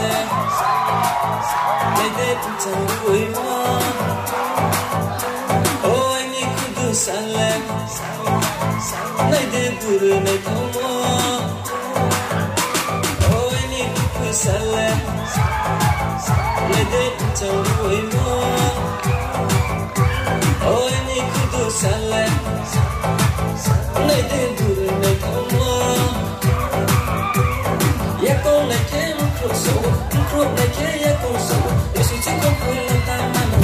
sale Ngày Tết chẳng vui hoa Ô anh đi kudu sale Ngày Tết buru này thao mua Ô anh đi kudu sale Ngày Tết chẳng vui hoa Ô anh đi kudu sale Ngày Tết buru này thao mua Ya con này kem khruộc này kia ya con số để suy chỉ có vui lòng ta mà nó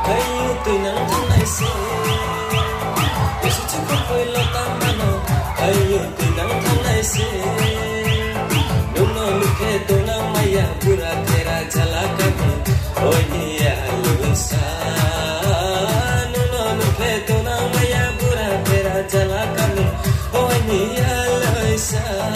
hay yêu từ nắng tháng này sẽ để suy chỉ có vui lòng ta mà nó hay yêu từ nắng tháng này sẽ đúng nó lúc kia tôi nắng mây ya pura tera chala kami oi ni ya lusa đúng nó lúc kia tôi nắng mây ya pura tera chala kami oi ni ya lusa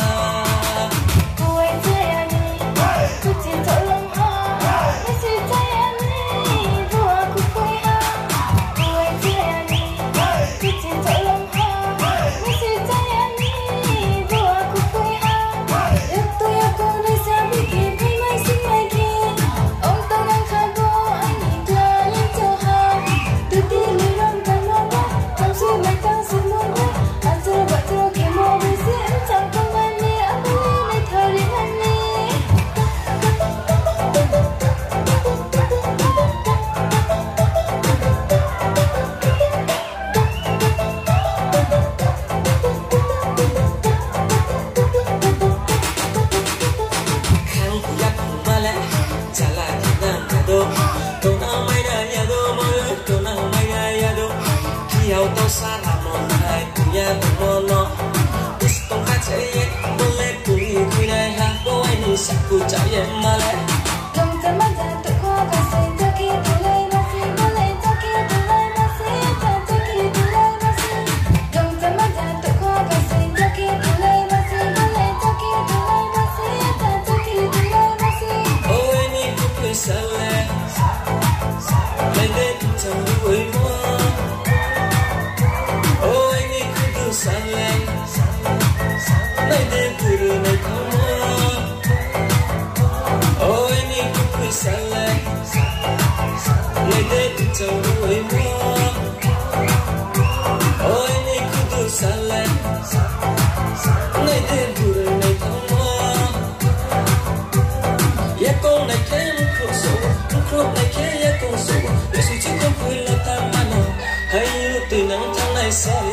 Saku cahaya malam Dong temada tuk kau kasih Taki tulai masih Boleh taki tulai masih Taki tulai masih Dong temada tuk kau kasih Taki tulai masih Boleh taki tulai masih Taki tulai masih Oh ini kuku salah Mendek cemburu mua Oh ini kuku salah Mendek buru naik kamu Sale, ngày Tết chẳng vui mua. Ôi ni kudu sale, ngày Tết buru này thao mua. Ya con này kem khruộc này kia ya con số. Để suy chỉ có vui là ta mà nó hay yêu từ nắng tháng này sẽ.